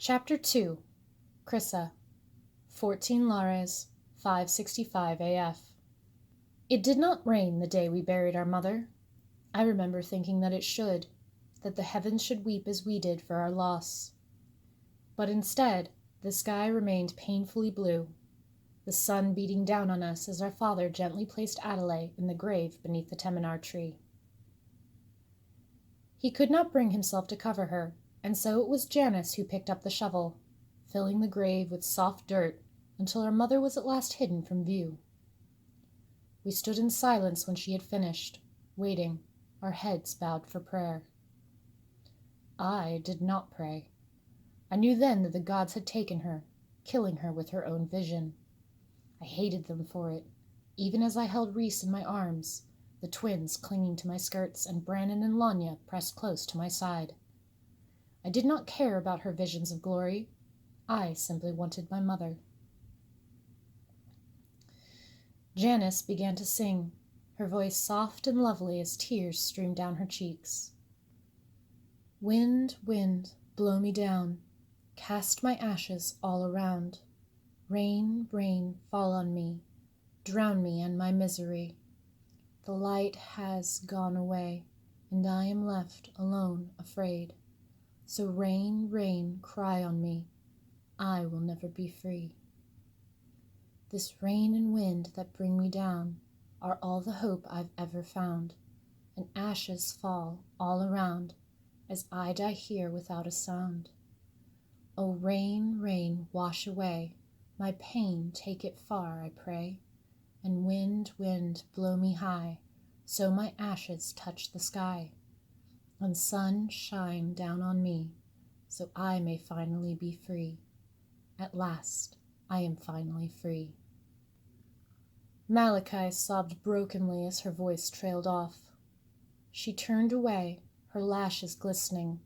Chapter 2. Crissa, 14 Lares, 5:65 AF. It did not rain the day we buried our mother. I remember thinking that it should, that the heavens should weep as we did for our loss. But instead, the sky remained painfully blue, the sun beating down on us as our father gently placed Adelaide in the grave beneath the Temenar tree. He could not bring himself to cover her, and so it was Janice who picked up the shovel, filling the grave with soft dirt until our mother was at last hidden from view. We stood in silence when she had finished, waiting, our heads bowed for prayer. I did not pray. I knew then that the gods had taken her, killing her with her own vision. I hated them for it, even as I held Reese in my arms, the twins clinging to my skirts and Brannon and Lanya pressed close to my side. I did not care about her visions of glory. I simply wanted my mother. Janice began to sing, her voice soft and lovely as tears streamed down her cheeks. Wind, wind, blow me down, cast my ashes all around. Rain, rain, fall on me, drown me and my misery. The light has gone away, and I am left alone, afraid. So rain, rain, cry on me, I will never be free. This rain and wind that bring me down are all the hope I've ever found, and ashes fall all around as I die here without a sound. O rain, rain, wash away my pain, take it far, I pray, and wind, wind, blow me high, so my ashes touch the sky, and sun shine down on me, so I may finally be free. At last, I am finally free. Malachi sobbed brokenly as her voice trailed off. She turned away, her lashes glistening,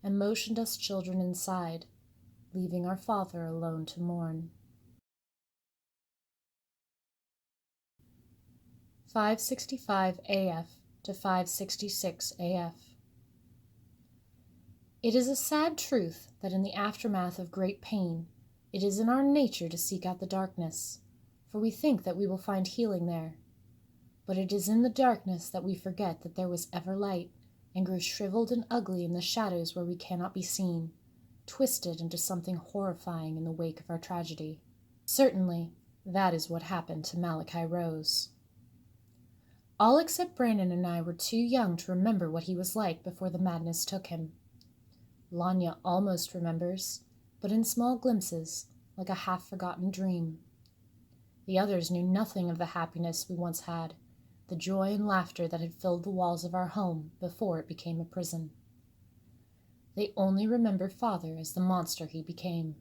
and motioned us children inside, leaving our father alone to mourn. 5:65 AF to 5:66 AF. It is a sad truth that in the aftermath of great pain, it is in our nature to seek out the darkness, for we think that we will find healing there. But it is in the darkness that we forget that there was ever light, and grow shriveled and ugly in the shadows where we cannot be seen, twisted into something horrifying in the wake of our tragedy. Certainly, that is what happened to Malachi Rose. All except Brannon and I were too young to remember what he was like before the madness took him. Lanya almost remembers, but in small glimpses, like a half-forgotten dream. The others knew nothing of the happiness we once had, the joy and laughter that had filled the walls of our home before it became a prison. They only remembered Father as the monster he became.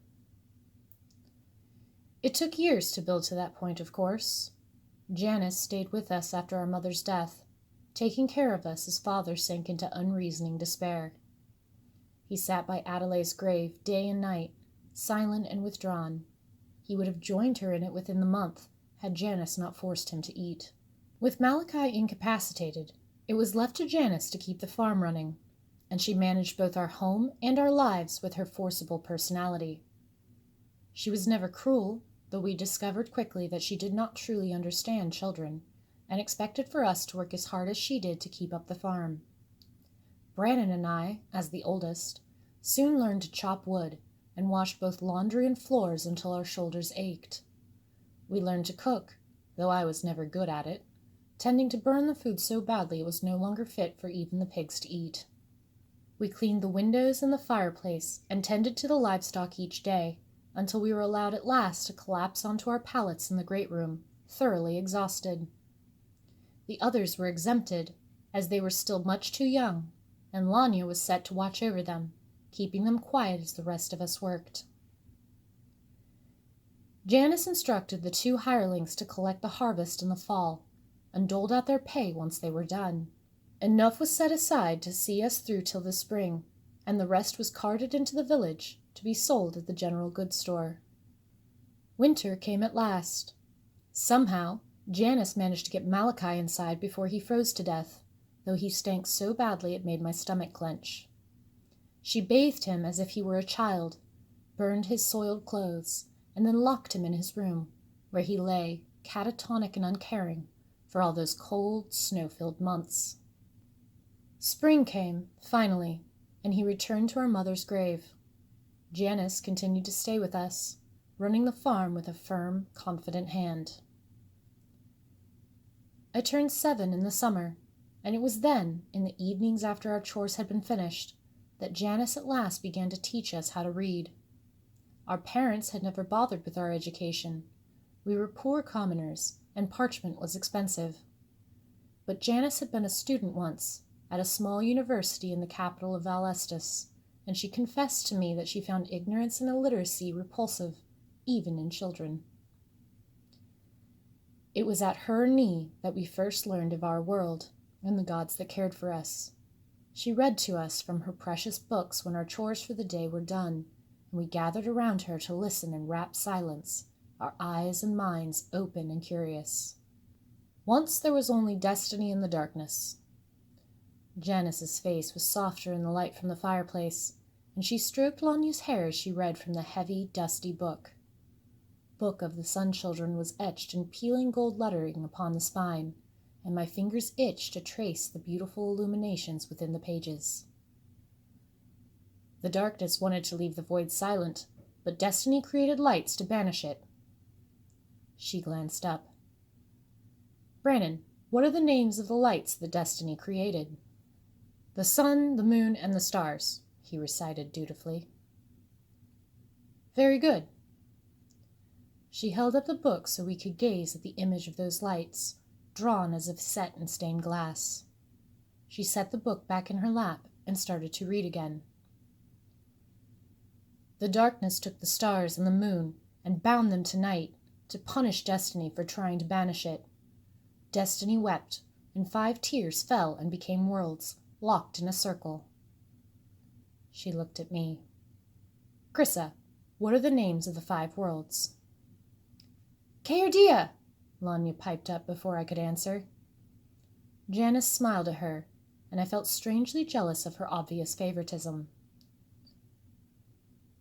It took years to build to that point, of course. Janice stayed with us after our mother's death, taking care of us as Father sank into unreasoning despair. He sat by Adelaide's grave day and night, silent and withdrawn. He would have joined her in it within the month, had Janice not forced him to eat. With Malachi incapacitated, it was left to Janice to keep the farm running, and she managed both our home and our lives with her forcible personality. She was never cruel, though we discovered quickly that she did not truly understand children, and expected for us to work as hard as she did to keep up the farm. Brannon and I, as the oldest, soon learned to chop wood and wash both laundry and floors until our shoulders ached. We learned to cook, though I was never good at it, tending to burn the food so badly it was no longer fit for even the pigs to eat. We cleaned the windows and the fireplace and tended to the livestock each day, until we were allowed at last to collapse onto our pallets in the great room, thoroughly exhausted. The others were exempted, as they were still much too young, and Lanya was set to watch over them, keeping them quiet as the rest of us worked. Janice instructed the 2 hirelings to collect the harvest in the fall, and doled out their pay once they were done. Enough was set aside to see us through till the spring, and the rest was carted into the village to be sold at the general goods store. Winter came at last. Somehow, Janice managed to get Malachi inside before he froze to death, though he stank so badly it made my stomach clench. She bathed him as if he were a child, burned his soiled clothes, and then locked him in his room, where he lay, catatonic and uncaring, for all those cold, snow-filled months. Spring came, finally, and he returned to our mother's grave. Janice continued to stay with us, running the farm with a firm, confident hand. I turned 7 in the summer, and it was then, in the evenings after our chores had been finished, that Janice at last began to teach us how to read. Our parents had never bothered with our education. We were poor commoners, and parchment was expensive. But Janice had been a student once, at a small university in the capital of Val Estes, and she confessed to me that she found ignorance and illiteracy repulsive, even in children. It was at her knee that we first learned of our world and the gods that cared for us. She read to us from her precious books when our chores for the day were done, and we gathered around her to listen in rapt silence, our eyes and minds open and curious. Once there was only destiny in the darkness. Janice's face was softer in the light from the fireplace, and she stroked Lanya's hair as she read from the heavy, dusty book. Book of the Sun Children was etched in peeling gold lettering upon the spine, and my fingers itched to trace the beautiful illuminations within the pages. The darkness wanted to leave the void silent, but destiny created lights to banish it. She glanced up. Brannon, what are the names of the lights that destiny created? The sun, the moon, and the stars, he recited dutifully. Very good. She held up the book so we could gaze at the image of those lights, drawn as if set in stained glass. She set the book back in her lap and started to read again. The darkness took the stars and the moon and bound them to night, to punish destiny for trying to banish it. Destiny wept, and 5 tears fell and became worlds, locked in a circle. She looked at me. Chrissa, what are the names of the 5 worlds? Kaerdia, Lanya piped up before I could answer. Janice smiled at her, and I felt strangely jealous of her obvious favoritism.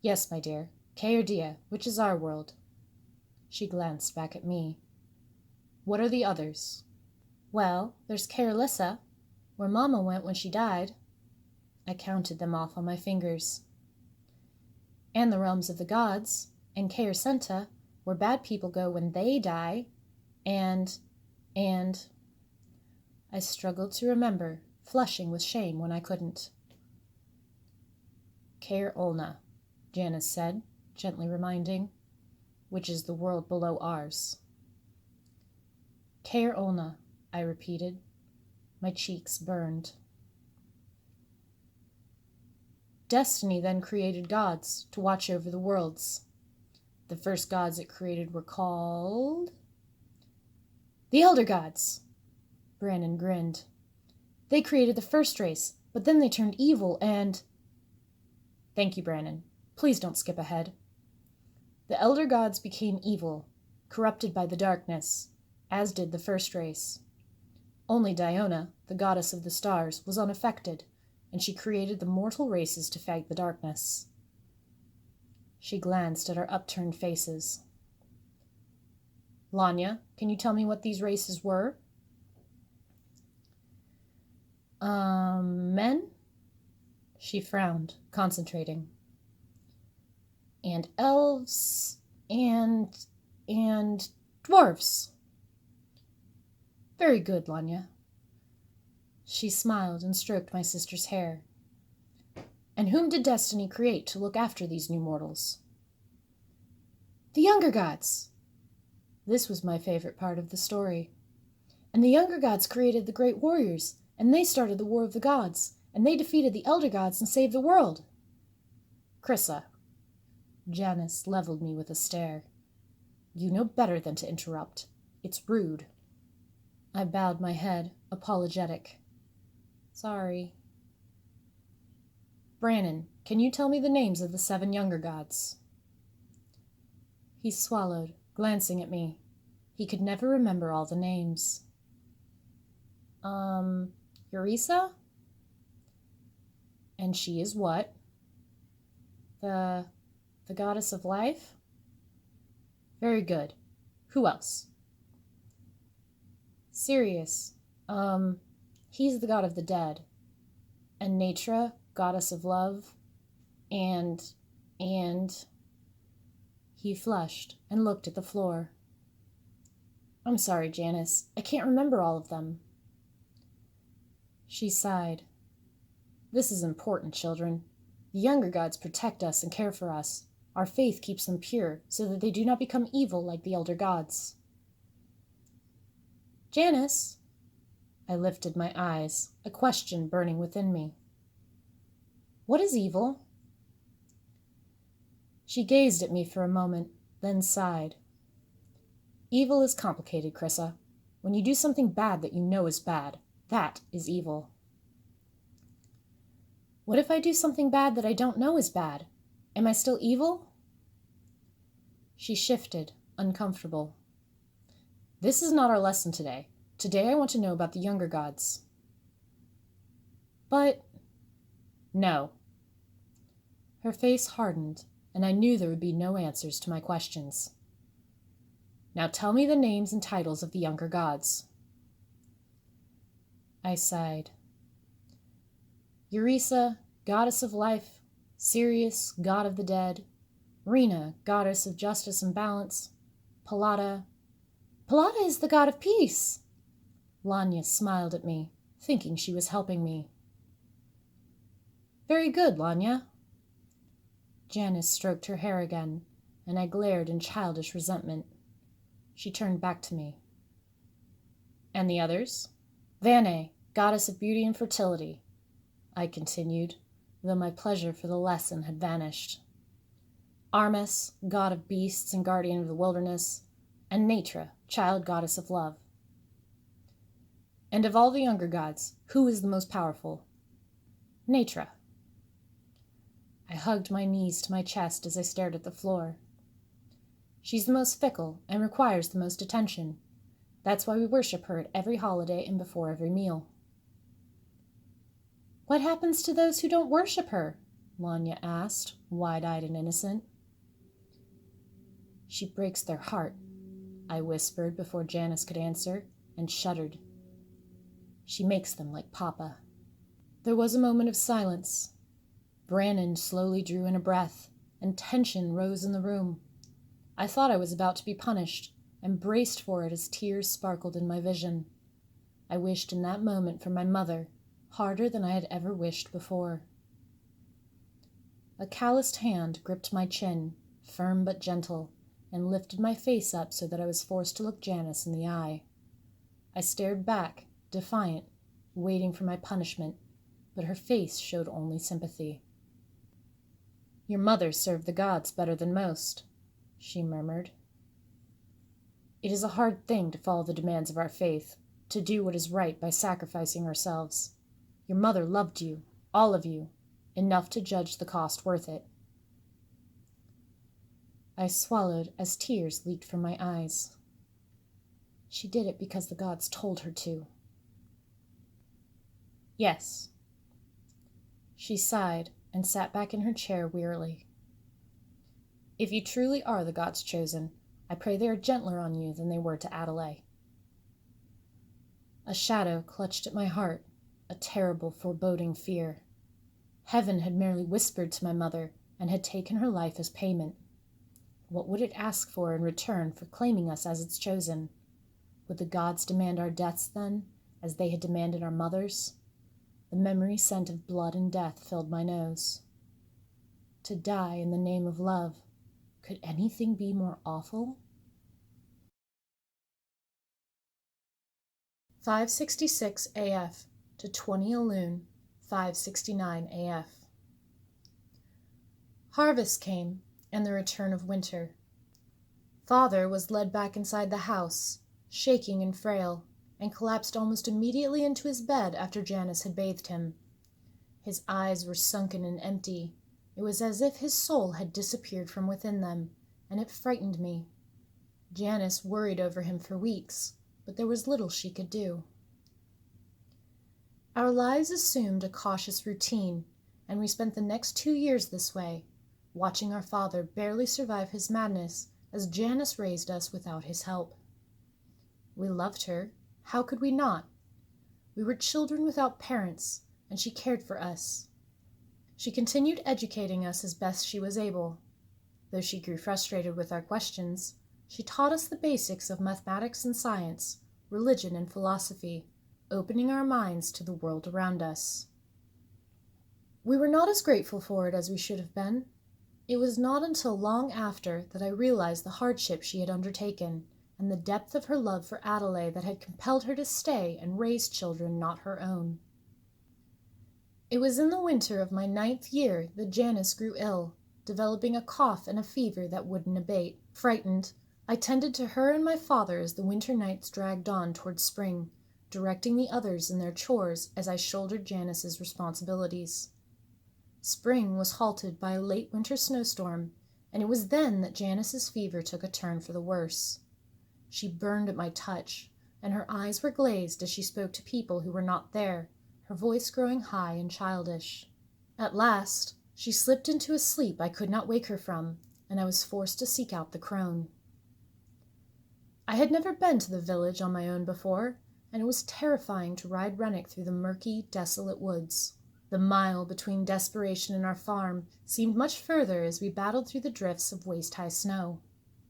Yes, my dear, Kaerdia, which is our world. She glanced back at me. What are the others? Well, there's Kaerlissa, where Mama went when she died. I counted them off on my fingers. And the realms of the gods, and Kaersenta, where bad people go when they die, and... I struggled to remember, flushing with shame when I couldn't. Kaer Olna, Janice said, gently reminding, which is the world below ours. Kaer Olna, I repeated. My cheeks burned. Destiny then created gods to watch over the worlds. The first gods it created were called... The Elder Gods! Brannon grinned. They created the first race, but then they turned evil and... Thank you, Brannon. Please don't skip ahead. The Elder Gods became evil, corrupted by the darkness, as did the first race. Only Diona, the goddess of the stars, was unaffected, and she created the mortal races to fight the darkness. She glanced at our upturned faces. Lanya, can you tell me what these races were? Men? She frowned, concentrating. And elves, and dwarves. Very good, Lanya. She smiled and stroked my sister's hair. And whom did destiny create to look after these new mortals? The younger gods. This was my favorite part of the story. And the younger gods created the great warriors, and they started the War of the Gods, and they defeated the elder gods and saved the world. Chrissa. Janice leveled me with a stare. You know better than to interrupt. It's rude. I bowed my head, apologetic. Sorry. Brannon, can you tell me the names of the 7 younger gods? He swallowed, glancing at me. He could never remember all the names. Eurisa? And she is what? The The goddess of life? Very good. Who else? Sirius. He's the god of the dead. And Natra, goddess of love. And... He flushed and looked at the floor. I'm sorry, Janice. I can't remember all of them. She sighed. This is important, children. The younger gods protect us and care for us. Our faith keeps them pure, so that they do not become evil like the elder gods. Janice! I lifted my eyes, a question burning within me. What is evil? She gazed at me for a moment, then sighed. Evil is complicated, Chrissa. When you do something bad that you know is bad, that is evil. What if I do something bad that I don't know is bad? Am I still evil? She shifted, uncomfortable. This is not our lesson today. Today I want to know about the younger gods. But... No. Her face hardened, and I knew there would be no answers to my questions. Now tell me the names and titles of the younger gods. I sighed. Eureka, goddess of life. Sirius, god of the dead. Rena, goddess of justice and balance. Pallada is the god of peace. Lanya smiled at me, thinking she was helping me. Very good, Lanya. Janice stroked her hair again, and I glared in childish resentment. She turned back to me. And the others? Vane, goddess of beauty and fertility, I continued, though my pleasure for the lesson had vanished. Armis, god of beasts and guardian of the wilderness, and Natra, child goddess of love. And of all the younger gods, who is the most powerful? Natra. I hugged my knees to my chest as I stared at the floor. She's the most fickle and requires the most attention. That's why we worship her at every holiday and before every meal. What happens to those who don't worship her? Lanya asked, wide-eyed and innocent. She breaks their heart, I whispered before Janice could answer, and shuddered. She makes them like Papa. There was a moment of silence. Brannon slowly drew in a breath, and tension rose in the room. I thought I was about to be punished, and braced for it as tears sparkled in my vision. I wished in that moment for my mother, harder than I had ever wished before. A calloused hand gripped my chin, firm but gentle, and lifted my face up so that I was forced to look Janice in the eye. I stared back, defiant, waiting for my punishment, but her face showed only sympathy. Your mother served the gods better than most, she murmured. It is a hard thing to follow the demands of our faith, to do what is right by sacrificing ourselves. Your mother loved you, all of you, enough to judge the cost worth it. I swallowed as tears leaked from my eyes. She did it because the gods told her to. Yes. She sighed and sat back in her chair wearily. If you truly are the gods' chosen, I pray they are gentler on you than they were to Adelaide. A shadow clutched at my heart, a terrible foreboding fear. Heaven had merely whispered to my mother and had taken her life as payment. What would it ask for in return for claiming us as its chosen? Would the gods demand our deaths then, as they had demanded our mothers? The memory scent of blood and death filled my nose. To die in the name of love, could anything be more awful? 5:66 AF to 20 Elun, 5:69 AF. Harvest came, and the return of winter. Father was led back inside the house, shaking and frail, and collapsed almost immediately into his bed after Janice had bathed him. His eyes were sunken and empty. It was as if his soul had disappeared from within them, and it frightened me. Janice worried over him for weeks, but there was little she could do. Our lives assumed a cautious routine, and we spent the next 2 years this way, watching our father barely survive his madness as Janice raised us without his help. We loved her. How could we not? We were children without parents, and she cared for us. She continued educating us as best she was able. Though she grew frustrated with our questions, she taught us the basics of mathematics and science, religion and philosophy, opening our minds to the world around us. We were not as grateful for it as we should have been. It was not until long after that I realized the hardship she had undertaken and the depth of her love for Adelaide that had compelled her to stay and raise children not her own. It was in the winter of my 9th year that Janice grew ill, developing a cough and a fever that wouldn't abate. Frightened, I tended to her and my father as the winter nights dragged on toward spring, directing the others in their chores as I shouldered Janice's responsibilities. Spring was halted by a late winter snowstorm, and it was then that Janice's fever took a turn for the worse. She burned at my touch, and her eyes were glazed as she spoke to people who were not there, her voice growing high and childish. At last, she slipped into a sleep I could not wake her from, and I was forced to seek out the crone. I had never been to the village on my own before, and it was terrifying to ride Rennick through the murky, desolate woods. The mile between Desperation and our farm seemed much further as we battled through the drifts of waist-high snow.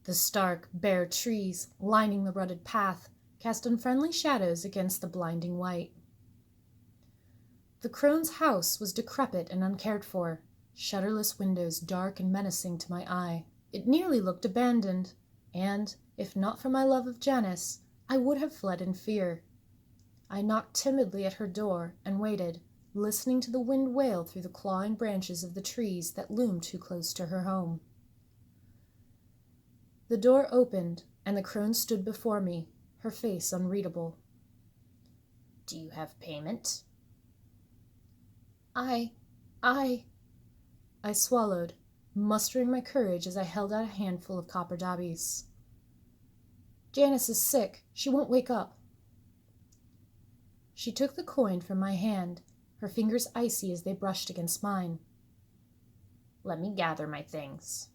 The stark, bare trees lining the rutted path cast unfriendly shadows against the blinding white. The crone's house was decrepit and uncared for, shutterless windows dark and menacing to my eye. It nearly looked abandoned, and, if not for my love of Janice, I would have fled in fear. I knocked timidly at her door and waited, listening to the wind wail through the clawing branches of the trees that loomed too close to her home. The door opened, and the crone stood before me, her face unreadable. "Do you have payment?" I swallowed, mustering my courage as I held out a handful of copper dobbies. "Janice is sick. She won't wake up." She took the coin from my hand, her fingers icy as they brushed against mine. "Let me gather my things."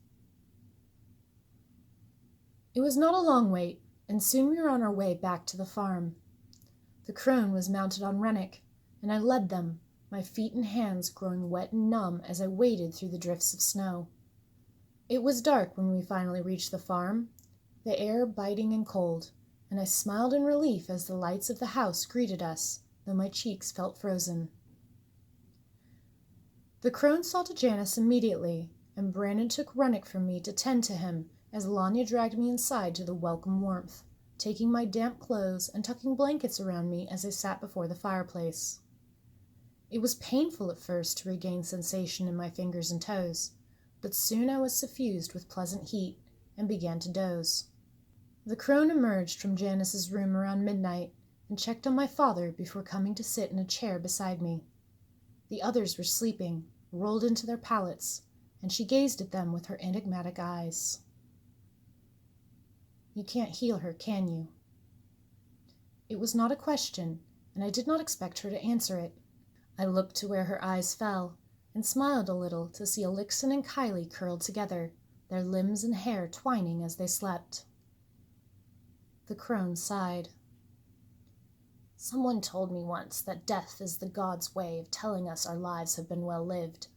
It was not a long wait, and soon we were on our way back to the farm. The crone was mounted on Rennick, and I led them, my feet and hands growing wet and numb as I waded through the drifts of snow. It was dark when we finally reached the farm, the air biting and cold, and I smiled in relief as the lights of the house greeted us, though my cheeks felt frozen. The crone saw to Janice immediately, and Brandon took Rennick from me to tend to him as Lanya dragged me inside to the welcome warmth, taking my damp clothes and tucking blankets around me as I sat before the fireplace. It was painful at first to regain sensation in my fingers and toes, but soon I was suffused with pleasant heat and began to doze. The crone emerged from Janice's room around midnight and checked on my father before coming to sit in a chair beside me. The others were sleeping, rolled into their pallets, and she gazed at them with her enigmatic eyes. "You can't heal her, can you?" It was not a question, and I did not expect her to answer it. I looked to where her eyes fell, and smiled a little to see Elixir and Kylie curled together, their limbs and hair twining as they slept. The crone sighed. "Someone told me once that death is the gods' way of telling us our lives have been well lived.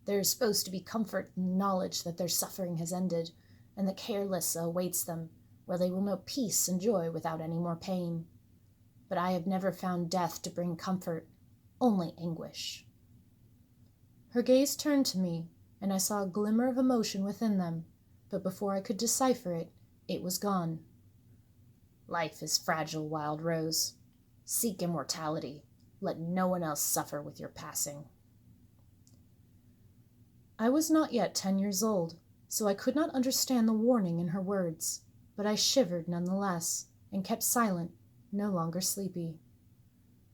There is supposed to be comfort in the knowledge that their suffering has ended, and that careless awaits them, where they will know peace and joy without any more pain. But I have never found death to bring comfort, only anguish." Her gaze turned to me, and I saw a glimmer of emotion within them, but before I could decipher it, it was gone. "Life is fragile, Wild Rose. Seek immortality. Let no one else suffer with your passing." I was not yet 10 years old, so I could not understand the warning in her words, but I shivered nonetheless, and kept silent, no longer sleepy.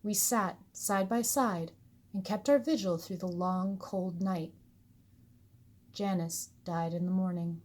We sat side by side and kept our vigil through the long, cold night. Janice died in the morning.